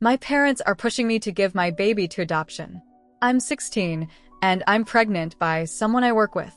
My parents are pushing me to give my baby to adoption. I'm 16, and I'm pregnant by someone I work with.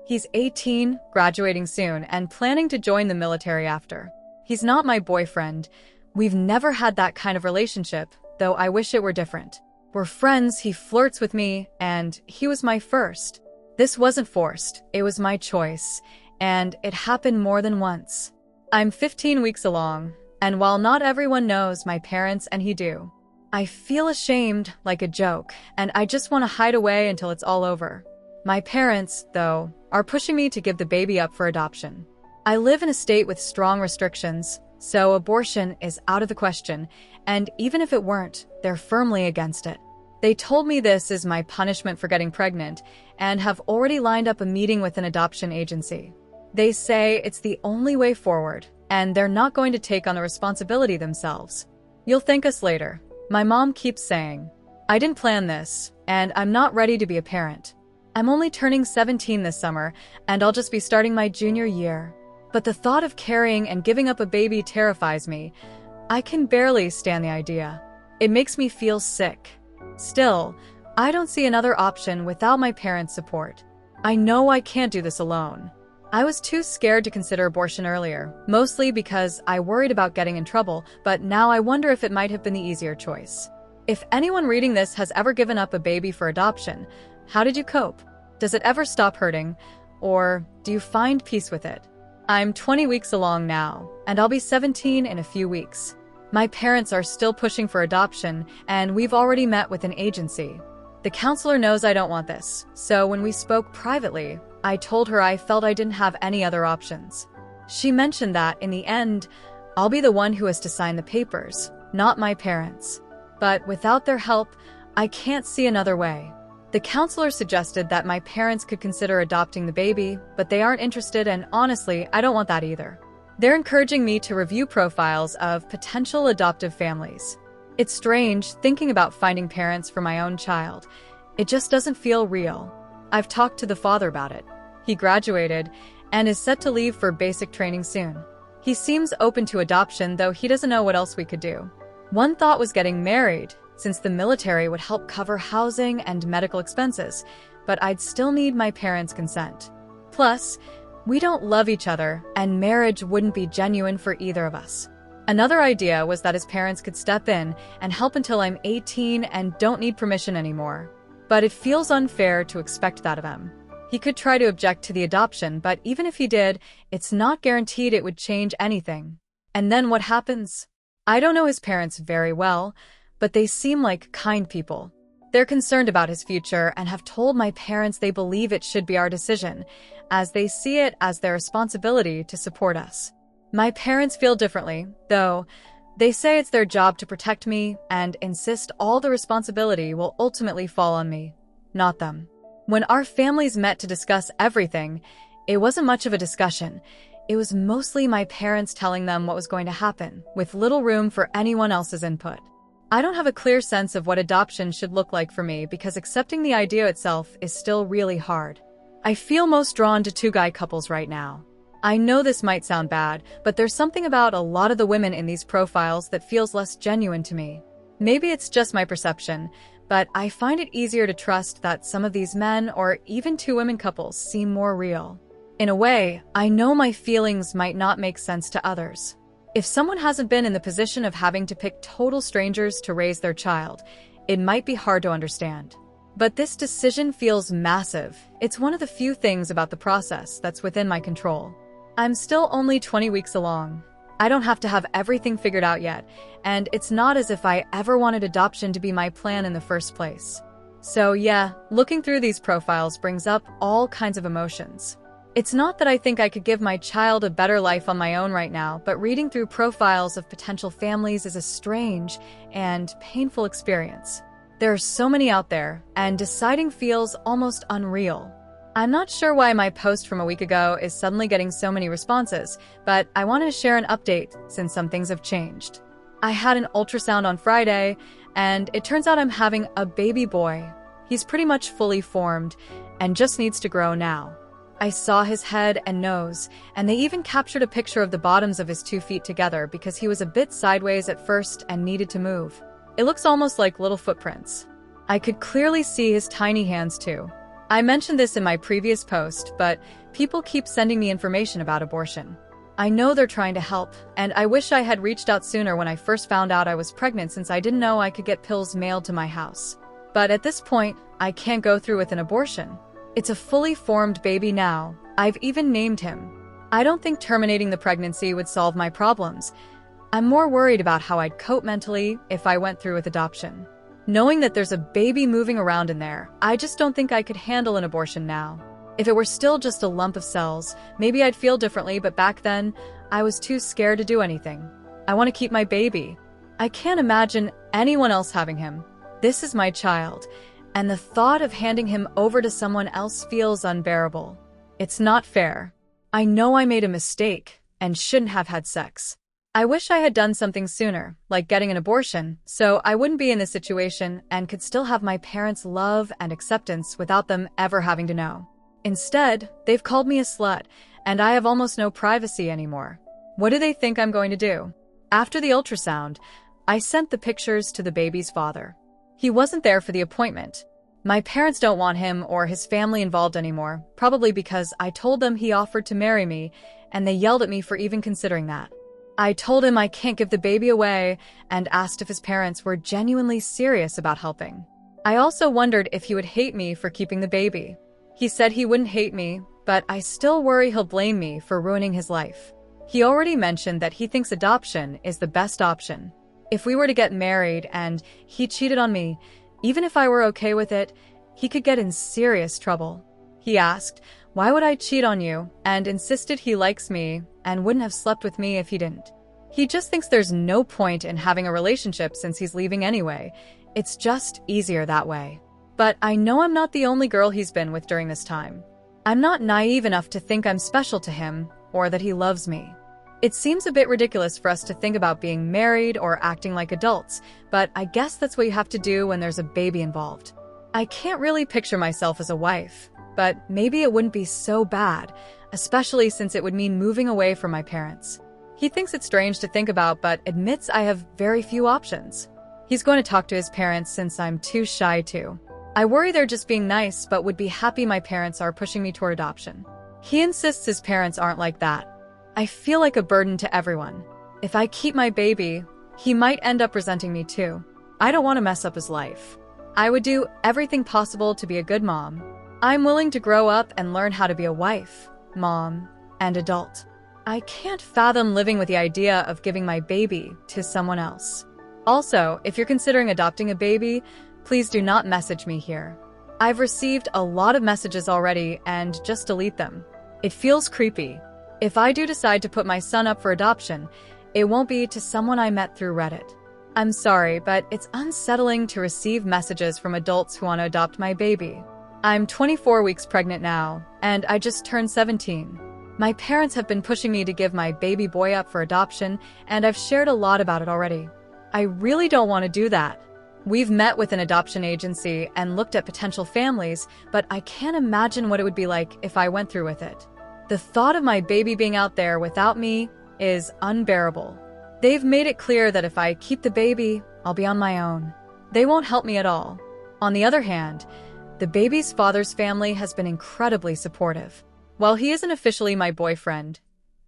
He's 18, graduating soon, and planning to join the military after. He's not my boyfriend. We've never had that kind of relationship, though I wish it were different. We're friends, he flirts with me, and he was my first. This wasn't forced, it was my choice, and it happened more than once. I'm 15 weeks along, and while not everyone knows, my parents and he do. I feel ashamed, like a joke, and I just want to hide away until it's all over. My parents, though, are pushing me to give the baby up for adoption. I live in a state with strong restrictions, so abortion is out of the question, and even if it weren't, they're firmly against it. They told me this is my punishment for getting pregnant, and have already lined up a meeting with an adoption agency. They say it's the only way forward, and they're not going to take on the responsibility themselves. You'll thank us later. My mom keeps saying, I didn't plan this, and I'm not ready to be a parent. I'm only turning 17 this summer, and I'll just be starting my junior year. But the thought of carrying and giving up a baby terrifies me. I can barely stand the idea. It makes me feel sick. Still, I don't see another option without my parents' support. I know I can't do this alone. I was too scared to consider abortion earlier, mostly because I worried about getting in trouble, but now I wonder if it might have been the easier choice. If anyone reading this has ever given up a baby for adoption, how did you cope? Does it ever stop hurting? Or do you find peace with it? I'm 20 weeks along now, and I'll be 17 in a few weeks. My parents are still pushing for adoption, and we've already met with an agency. The counselor knows I don't want this, so when we spoke privately, I told her I felt I didn't have any other options. She mentioned that, in the end, I'll be the one who has to sign the papers, not my parents. But without their help, I can't see another way. The counselor suggested that my parents could consider adopting the baby, but they aren't interested, and honestly, I don't want that either. They're encouraging me to review profiles of potential adoptive families. It's strange thinking about finding parents for my own child. It just doesn't feel real. I've talked to the father about it. He graduated and is set to leave for basic training soon. He seems open to adoption, though he doesn't know what else we could do. One thought was getting married, since the military would help cover housing and medical expenses, but I'd still need my parents' consent. Plus, we don't love each other, and marriage wouldn't be genuine for either of us. Another idea was that his parents could step in and help until I'm 18 and don't need permission anymore. But it feels unfair to expect that of him. He could try to object to the adoption, but even if he did, it's not guaranteed it would change anything. And then what happens? I don't know his parents very well, but they seem like kind people. They're concerned about his future and have told my parents they believe it should be our decision, as they see it as their responsibility to support us. My parents feel differently, though. They say it's their job to protect me and insist all the responsibility will ultimately fall on me, not them. When our families met to discuss everything, it wasn't much of a discussion. It was mostly my parents telling them what was going to happen, with little room for anyone else's input. I don't have a clear sense of what adoption should look like for me because accepting the idea itself is still really hard. I feel most drawn to two-guy couples right now. I know this might sound bad, but there's something about a lot of the women in these profiles that feels less genuine to me. Maybe it's just my perception, but I find it easier to trust that some of these men or even two-women couples seem more real. In a way, I know my feelings might not make sense to others. If someone hasn't been in the position of having to pick total strangers to raise their child, it might be hard to understand. But this decision feels massive. It's one of the few things about the process that's within my control. I'm still only 20 weeks along. I don't have to have everything figured out yet, and it's not as if I ever wanted adoption to be my plan in the first place. So yeah, looking through these profiles brings up all kinds of emotions. It's not that I think I could give my child a better life on my own right now, but reading through profiles of potential families is a strange and painful experience. There are so many out there, and deciding feels almost unreal. I'm not sure why my post from a week ago is suddenly getting so many responses, but I wanted to share an update since some things have changed. I had an ultrasound on Friday, and it turns out I'm having a baby boy. He's pretty much fully formed, and just needs to grow now. I saw his head and nose, and they even captured a picture of the bottoms of his 2 feet together because he was a bit sideways at first and needed to move. It looks almost like little footprints. I could clearly see his tiny hands too. I mentioned this in my previous post, but people keep sending me information about abortion. I know they're trying to help, and I wish I had reached out sooner when I first found out I was pregnant, since I didn't know I could get pills mailed to my house. But at this point, I can't go through with an abortion. It's a fully formed baby now. I've even named him. I don't think terminating the pregnancy would solve my problems. I'm more worried about how I'd cope mentally if I went through with adoption. Knowing that there's a baby moving around in there, I just don't think I could handle an abortion now. If it were still just a lump of cells, maybe I'd feel differently, but back then, I was too scared to do anything. I want to keep my baby. I can't imagine anyone else having him. This is my child, and the thought of handing him over to someone else feels unbearable. It's not fair. I know I made a mistake and shouldn't have had sex. I wish I had done something sooner, like getting an abortion, so I wouldn't be in this situation and could still have my parents' love and acceptance without them ever having to know. Instead, they've called me a slut, and I have almost no privacy anymore. What do they think I'm going to do? After the ultrasound, I sent the pictures to the baby's father. He wasn't there for the appointment. My parents don't want him or his family involved anymore, probably because I told them he offered to marry me, and they yelled at me for even considering that. I told him I can't give the baby away and asked if his parents were genuinely serious about helping. I also wondered if he would hate me for keeping the baby. He said he wouldn't hate me, but I still worry he'll blame me for ruining his life. He already mentioned that he thinks adoption is the best option. If we were to get married and he cheated on me, even if I were okay with it, he could get in serious trouble. He asked, "Why would I cheat on you?" and insisted he likes me and wouldn't have slept with me if he didn't. He just thinks there's no point in having a relationship since he's leaving anyway. It's just easier that way. But I know I'm not the only girl he's been with during this time. I'm not naive enough to think I'm special to him or that he loves me. It seems a bit ridiculous for us to think about being married or acting like adults, but I guess that's what you have to do when there's a baby involved. I can't really picture myself as a wife, but maybe it wouldn't be so bad, especially since it would mean moving away from my parents. He thinks it's strange to think about, but admits I have very few options. He's going to talk to his parents since I'm too shy to. I worry they're just being nice, but would be happy my parents are pushing me toward adoption. He insists his parents aren't like that. I feel like a burden to everyone. If I keep my baby, he might end up resenting me too. I don't want to mess up his life. I would do everything possible to be a good mom. I'm willing to grow up and learn how to be a wife, mom, and adult. I can't fathom living with the idea of giving my baby to someone else. Also, if you're considering adopting a baby, please do not message me here. I've received a lot of messages already and just delete them. It feels creepy. If I do decide to put my son up for adoption, it won't be to someone I met through Reddit. I'm sorry, but it's unsettling to receive messages from adults who want to adopt my baby. I'm 24 weeks pregnant now, and I just turned 17. My parents have been pushing me to give my baby boy up for adoption, and I've shared a lot about it already. I really don't want to do that. We've met with an adoption agency and looked at potential families, but I can't imagine what it would be like if I went through with it. The thought of my baby being out there without me is unbearable. They've made it clear that if I keep the baby, I'll be on my own. They won't help me at all. On the other hand, the baby's father's family has been incredibly supportive. While he isn't officially my boyfriend,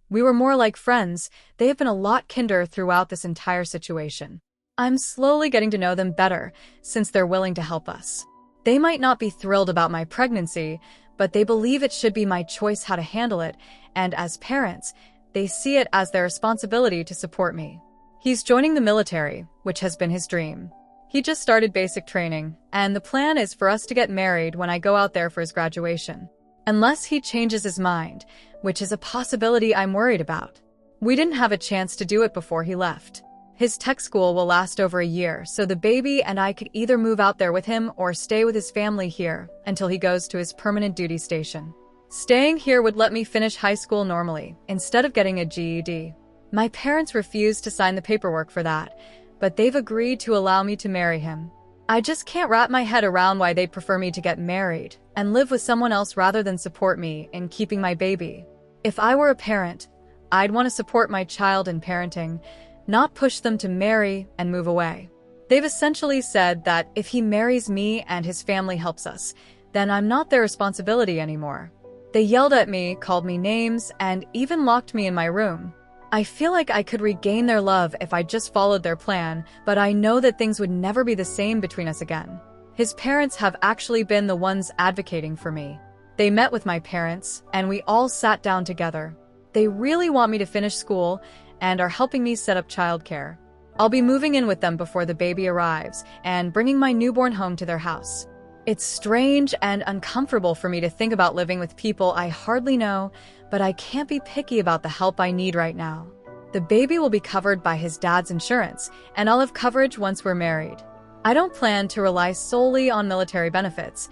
we were more like friends. They have been a lot kinder throughout this entire situation. I'm slowly getting to know them better since they're willing to help us. They might not be thrilled about my pregnancy, but they believe it should be my choice how to handle it, and as parents, they see it as their responsibility to support me. He's joining the military, which has been his dream. He just started basic training, and the plan is for us to get married when I go out there for his graduation. Unless he changes his mind, which is a possibility I'm worried about. We didn't have a chance to do it before he left. His tech school will last over a year, so the baby and I could either move out there with him or stay with his family here until he goes to his permanent duty station. Staying here would let me finish high school normally, instead of getting a GED. My parents refused to sign the paperwork for that, but they've agreed to allow me to marry him. I just can't wrap my head around why they'd prefer me to get married and live with someone else rather than support me in keeping my baby. If I were a parent, I'd want to support my child in parenting, not push them to marry and move away. They've essentially said that if he marries me and his family helps us, then I'm not their responsibility anymore. They yelled at me, called me names, and even locked me in my room. I feel like I could regain their love if I just followed their plan, but I know that things would never be the same between us again. His parents have actually been the ones advocating for me. They met with my parents, and we all sat down together. They really want me to finish school and are helping me set up childcare. I'll be moving in with them before the baby arrives and bringing my newborn home to their house. It's strange and uncomfortable for me to think about living with people I hardly know, but I can't be picky about the help I need right now. The baby will be covered by his dad's insurance, and I'll have coverage once we're married. I don't plan to rely solely on military benefits.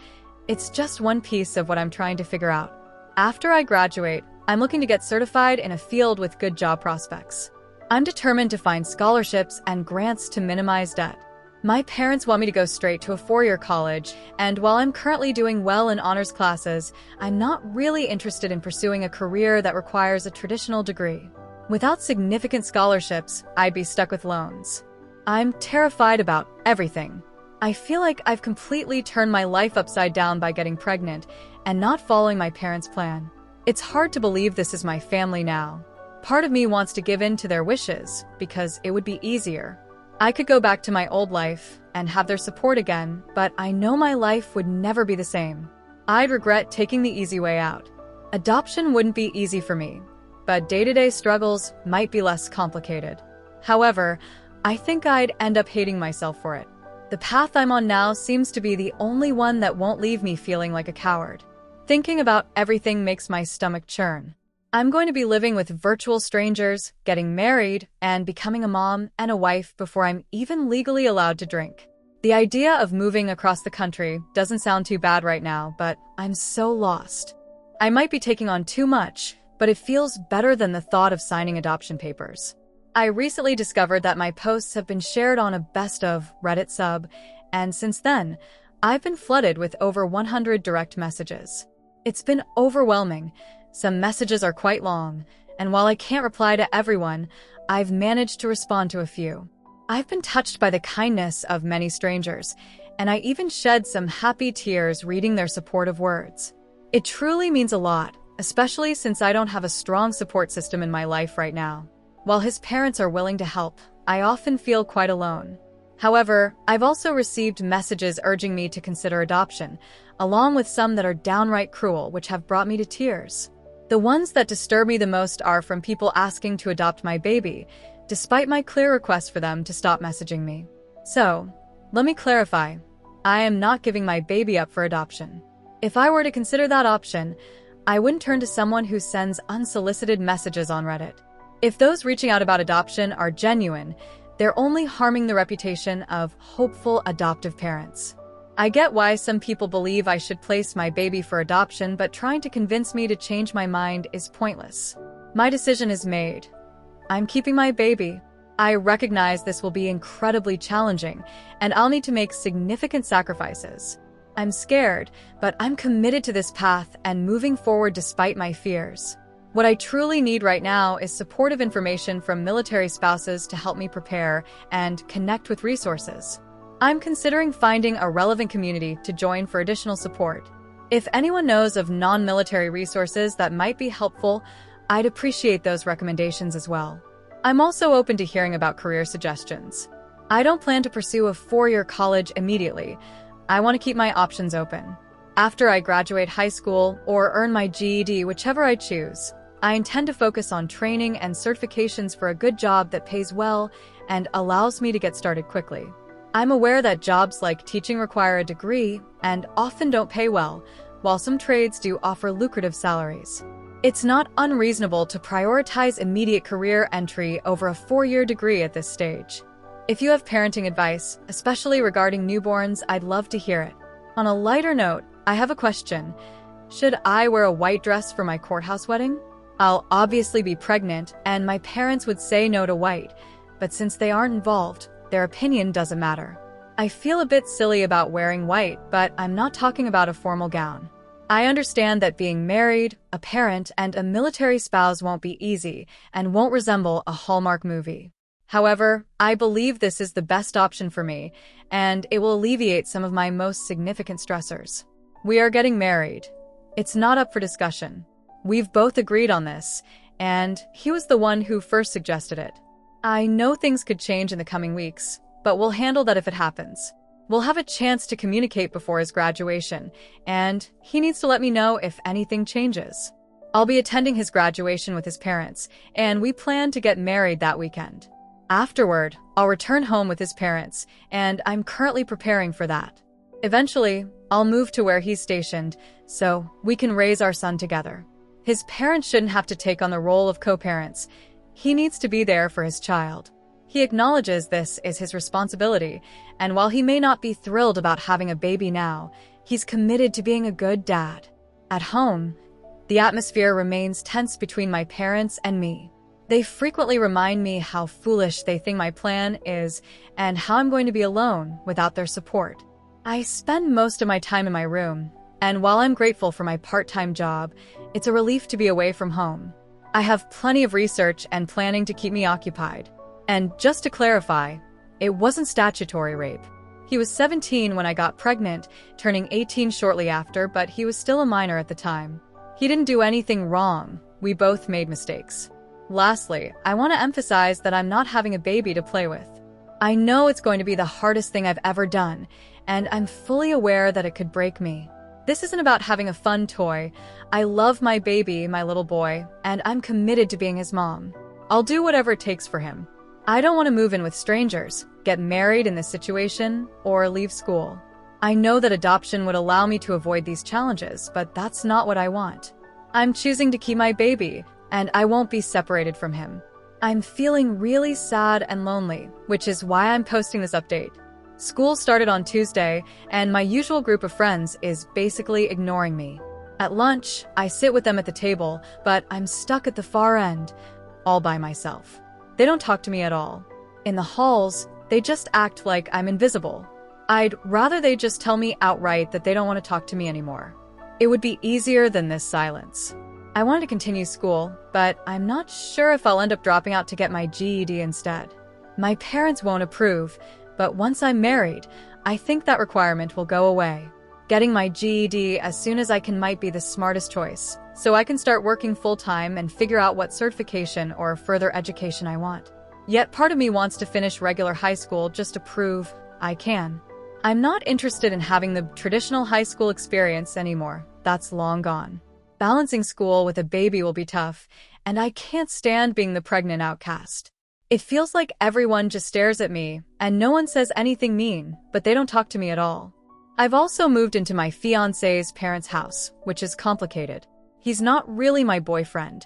It's just one piece of what I'm trying to figure out. After I graduate, I'm looking to get certified in a field with good job prospects. I'm determined to find scholarships and grants to minimize debt. My parents want me to go straight to a four-year college, and while I'm currently doing well in honors classes, I'm not really interested in pursuing a career that requires a traditional degree. Without significant scholarships, I'd be stuck with loans. I'm terrified about everything. I feel like I've completely turned my life upside down by getting pregnant and not following my parents' plan. It's hard to believe this is my family now. Part of me wants to give in to their wishes because it would be easier. I could go back to my old life and have their support again, but I know my life would never be the same. I'd regret taking the easy way out. Adoption wouldn't be easy for me, but day-to-day struggles might be less complicated. However, I think I'd end up hating myself for it. The path I'm on now seems to be the only one that won't leave me feeling like a coward. Thinking about everything makes my stomach churn. I'm going to be living with virtual strangers, getting married, and becoming a mom and a wife before I'm even legally allowed to drink. The idea of moving across the country doesn't sound too bad right now, but I'm so lost. I might be taking on too much, but it feels better than the thought of signing adoption papers. I recently discovered that my posts have been shared on a best of Reddit sub, and since then, I've been flooded with over 100 direct messages. It's been overwhelming. Some messages are quite long, and while I can't reply to everyone, I've managed to respond to a few. I've been touched by the kindness of many strangers, and I even shed some happy tears reading their supportive words. It truly means a lot, especially since I don't have a strong support system in my life right now. While his parents are willing to help, I often feel quite alone. However, I've also received messages urging me to consider adoption, along with some that are downright cruel, which have brought me to tears. The ones that disturb me the most are from people asking to adopt my baby, despite my clear request for them to stop messaging me. So, let me clarify. I am not giving my baby up for adoption. If I were to consider that option, I wouldn't turn to someone who sends unsolicited messages on Reddit. If those reaching out about adoption are genuine, they're only harming the reputation of hopeful adoptive parents. I get why some people believe I should place my baby for adoption, but trying to convince me to change my mind is pointless. My decision is made. I'm keeping my baby. I recognize this will be incredibly challenging, and I'll need to make significant sacrifices. I'm scared, but I'm committed to this path and moving forward despite my fears. What I truly need right now is supportive information from military spouses to help me prepare and connect with resources. I'm considering finding a relevant community to join for additional support. If anyone knows of non-military resources that might be helpful, I'd appreciate those recommendations as well. I'm also open to hearing about career suggestions. I don't plan to pursue a four-year college immediately. I want to keep my options open. After I graduate high school or earn my GED, whichever I choose, I intend to focus on training and certifications for a good job that pays well and allows me to get started quickly. I'm aware that jobs like teaching require a degree and often don't pay well, while some trades do offer lucrative salaries. It's not unreasonable to prioritize immediate career entry over a four-year degree at this stage. If you have parenting advice, especially regarding newborns, I'd love to hear it. On a lighter note, I have a question. Should I wear a white dress for my courthouse wedding? I'll obviously be pregnant, and my parents would say no to white, but since they aren't involved, their opinion doesn't matter. I feel a bit silly about wearing white, but I'm not talking about a formal gown. I understand that being married, a parent, and a military spouse won't be easy and won't resemble a Hallmark movie. However, I believe this is the best option for me, and it will alleviate some of my most significant stressors. We are getting married. It's not up for discussion. We've both agreed on this, and he was the one who first suggested it. I know things could change in the coming weeks, but we'll handle that if it happens. We'll have a chance to communicate before his graduation, and he needs to let me know if anything changes. I'll be attending his graduation with his parents, and we plan to get married that weekend. Afterward, I'll return home with his parents, and I'm currently preparing for that. Eventually, I'll move to where he's stationed, so we can raise our son together. His parents shouldn't have to take on the role of co-parents. He needs to be there for his child. He acknowledges this is his responsibility, and while he may not be thrilled about having a baby now, he's committed to being a good dad. At home, the atmosphere remains tense between my parents and me. They frequently remind me how foolish they think my plan is and how I'm going to be alone without their support. I spend most of my time in my room, and while I'm grateful for my part-time job, it's a relief to be away from home. I have plenty of research and planning to keep me occupied. And just to clarify, it wasn't statutory rape. He was 17 when I got pregnant, turning 18 shortly after, but he was still a minor at the time. He didn't do anything wrong. We both made mistakes. Lastly, I want to emphasize that I'm not having a baby to play with. I know it's going to be the hardest thing I've ever done, and I'm fully aware that it could break me. This isn't about having a fun toy. I love my baby, my little boy, and I'm committed to being his mom. I'll do whatever it takes for him. I don't want to move in with strangers, get married in this situation, or leave school. I know that adoption would allow me to avoid these challenges, but that's not what I want. I'm choosing to keep my baby, and I won't be separated from him. I'm feeling really sad and lonely, which is why I'm posting this update. School started on Tuesday, and my usual group of friends is basically ignoring me. At lunch, I sit with them at the table, but I'm stuck at the far end, all by myself. They don't talk to me at all. In the halls, they just act like I'm invisible. I'd rather they just tell me outright that they don't want to talk to me anymore. It would be easier than this silence. I wanted to continue school, but I'm not sure if I'll end up dropping out to get my GED instead. My parents won't approve, but once I'm married, I think that requirement will go away. Getting my GED as soon as I can might be the smartest choice, so I can start working full-time and figure out what certification or further education I want. Yet part of me wants to finish regular high school just to prove I can. I'm not interested in having the traditional high school experience anymore. That's long gone. Balancing school with a baby will be tough, and I can't stand being the pregnant outcast. It feels like everyone just stares at me, and no one says anything mean, but they don't talk to me at all. I've also moved into my fiancé's parents' house, which is complicated. He's not really my boyfriend.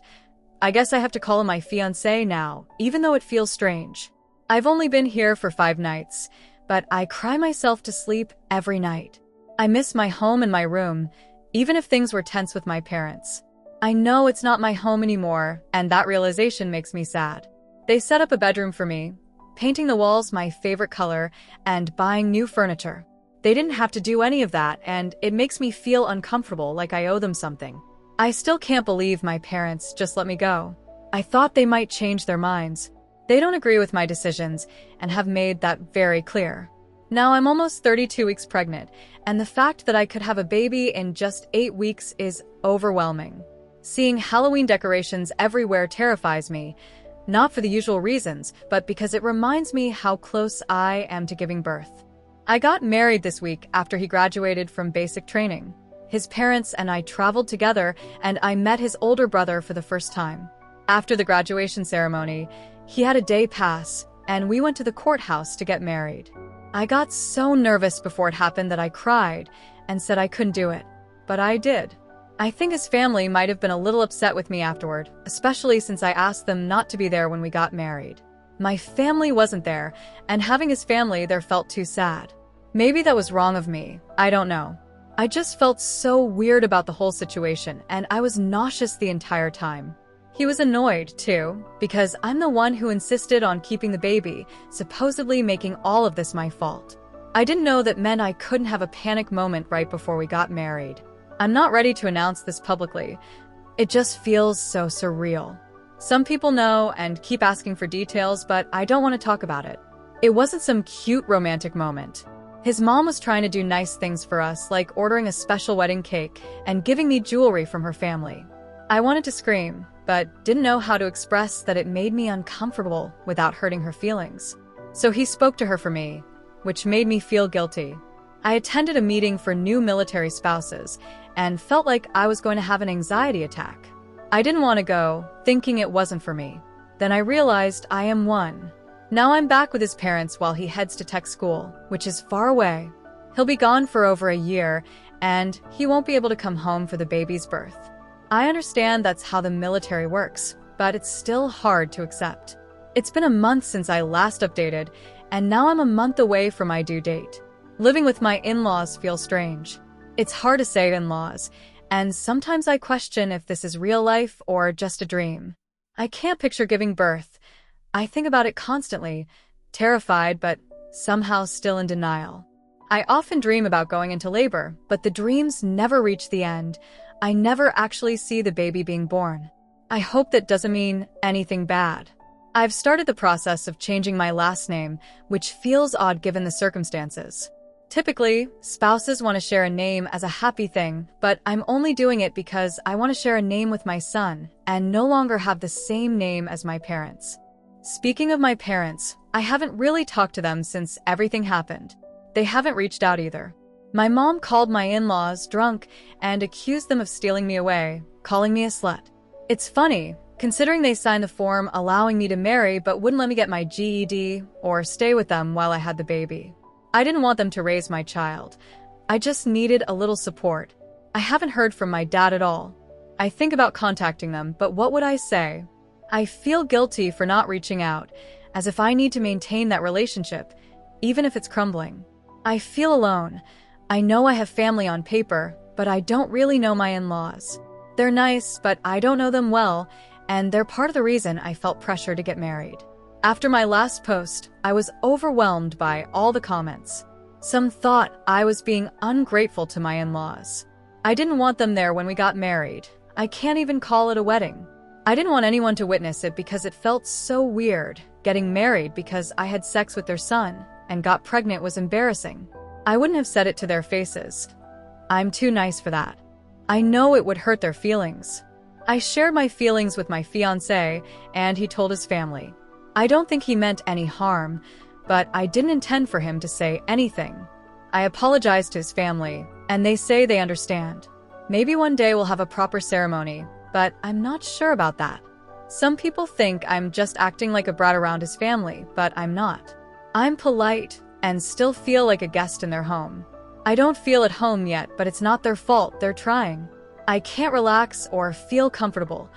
I guess I have to call him my fiancé now, even though it feels strange. I've only been here for 5 nights, but I cry myself to sleep every night. I miss my home and my room, even if things were tense with my parents. I know it's not my home anymore, and that realization makes me sad. They set up a bedroom for me, painting the walls my favorite color, and buying new furniture. They didn't have to do any of that, and it makes me feel uncomfortable, like I owe them something. I still can't believe my parents just let me go. I thought they might change their minds. They don't agree with my decisions and have made that very clear. Now I'm almost 32 weeks pregnant, and the fact that I could have a baby in just 8 weeks is overwhelming. Seeing Halloween decorations everywhere terrifies me, not for the usual reasons, but because it reminds me how close I am to giving birth. I got married this week after he graduated from basic training. His parents and I traveled together, and I met his older brother for the first time. After the graduation ceremony, he had a day pass, and we went to the courthouse to get married. I got so nervous before it happened that I cried and said I couldn't do it, but I did. I think his family might have been a little upset with me afterward, especially since I asked them not to be there when we got married. My family wasn't there, and having his family there felt too sad. Maybe that was wrong of me, I don't know. I just felt so weird about the whole situation, and I was nauseous the entire time. He was annoyed, too, because I'm the one who insisted on keeping the baby, supposedly making all of this my fault. I didn't know that meant I couldn't have a panic moment right before we got married. I'm not ready to announce this publicly. It just feels so surreal. Some people know and keep asking for details, but I don't want to talk about it. It wasn't some cute romantic moment. His mom was trying to do nice things for us, like ordering a special wedding cake and giving me jewelry from her family. I wanted to scream, but didn't know how to express that it made me uncomfortable without hurting her feelings. So he spoke to her for me, which made me feel guilty. I attended a meeting for new military spouses and felt like I was going to have an anxiety attack. I didn't want to go, thinking it wasn't for me. Then I realized I am one. Now I'm back with his parents while he heads to tech school, which is far away. He'll be gone for over a year, and he won't be able to come home for the baby's birth. I understand that's how the military works, but it's still hard to accept. It's been a month since I last updated, and now I'm a month away from my due date. Living with my in-laws feels strange. It's hard to say in-laws, and sometimes I question if this is real life or just a dream. I can't picture giving birth. I think about it constantly, terrified but somehow still in denial. I often dream about going into labor, but the dreams never reach the end. I never actually see the baby being born. I hope that doesn't mean anything bad. I've started the process of changing my last name, which feels odd given the circumstances. Typically, spouses want to share a name as a happy thing, but I'm only doing it because I want to share a name with my son and no longer have the same name as my parents. Speaking of my parents, I haven't really talked to them since everything happened. They haven't reached out either. My mom called my in-laws drunk and accused them of stealing me away, calling me a slut. It's funny, considering they signed the form allowing me to marry but wouldn't let me get my GED or stay with them while I had the baby. I didn't want them to raise my child. I just needed a little support. I haven't heard from my dad at all. I think about contacting them, but what would I say? I feel guilty for not reaching out, as if I need to maintain that relationship, even if it's crumbling. I feel alone. I know I have family on paper, but I don't really know my in-laws. They're nice, but I don't know them well, and they're part of the reason I felt pressure to get married. After my last post, I was overwhelmed by all the comments. Some thought I was being ungrateful to my in-laws. I didn't want them there when we got married. I can't even call it a wedding. I didn't want anyone to witness it because it felt so weird. Getting married because I had sex with their son and got pregnant was embarrassing. I wouldn't have said it to their faces. I'm too nice for that. I know it would hurt their feelings. I shared my feelings with my fiancé, and he told his family. I don't think he meant any harm, but I didn't intend for him to say anything. I apologized to his family, and they say they understand. Maybe one day we'll have a proper ceremony, but I'm not sure about that. Some people think I'm just acting like a brat around his family, but I'm not. I'm polite and still feel like a guest in their home. I don't feel at home yet, but it's not their fault. They're trying. I can't relax or feel comfortable.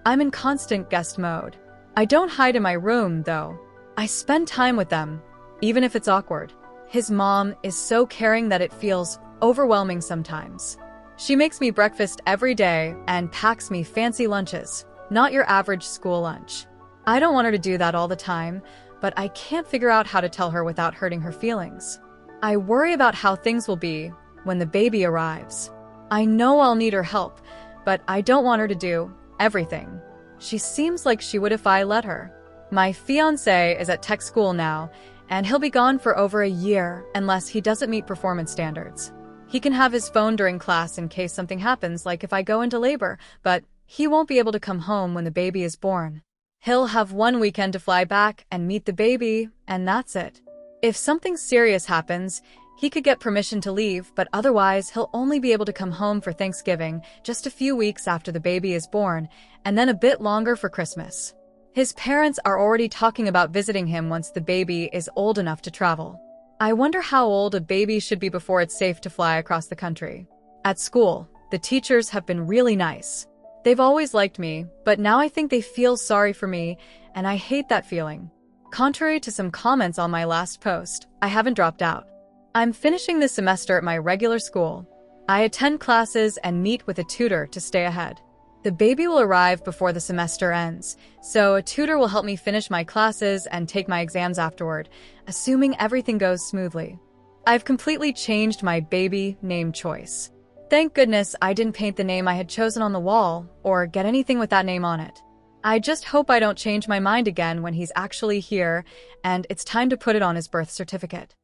I'm in constant guest mode. I don't hide in my room, though. I spend time with them, even if it's awkward. His mom is so caring that it feels overwhelming sometimes. She makes me breakfast every day and packs me fancy lunches, not your average school lunch. I don't want her to do that all the time, but I can't figure out how to tell her without hurting her feelings. I worry about how things will be when the baby arrives. I know I'll need her help, but I don't want her to do everything. She seems like she would if I let her. My fiancé is at tech school now, and he'll be gone for over a year unless he doesn't meet performance standards. He can have his phone during class in case something happens, like if I go into labor, but he won't be able to come home when the baby is born. He'll have one weekend to fly back and meet the baby, and that's it. If something serious happens, he could get permission to leave, but otherwise he'll only be able to come home for Thanksgiving, just a few weeks after the baby is born, and then a bit longer for Christmas. His parents are already talking about visiting him once the baby is old enough to travel. I wonder how old a baby should be before it's safe to fly across the country. At school, the teachers have been really nice. They've always liked me, but now I think they feel sorry for me, and I hate that feeling. Contrary to some comments on my last post, I haven't dropped out. I'm finishing this semester at my regular school. I attend classes and meet with a tutor to stay ahead. The baby will arrive before the semester ends, so a tutor will help me finish my classes and take my exams afterward, assuming everything goes smoothly. I've completely changed my baby name choice. Thank goodness I didn't paint the name I had chosen on the wall or get anything with that name on it. I just hope I don't change my mind again when he's actually here and it's time to put it on his birth certificate.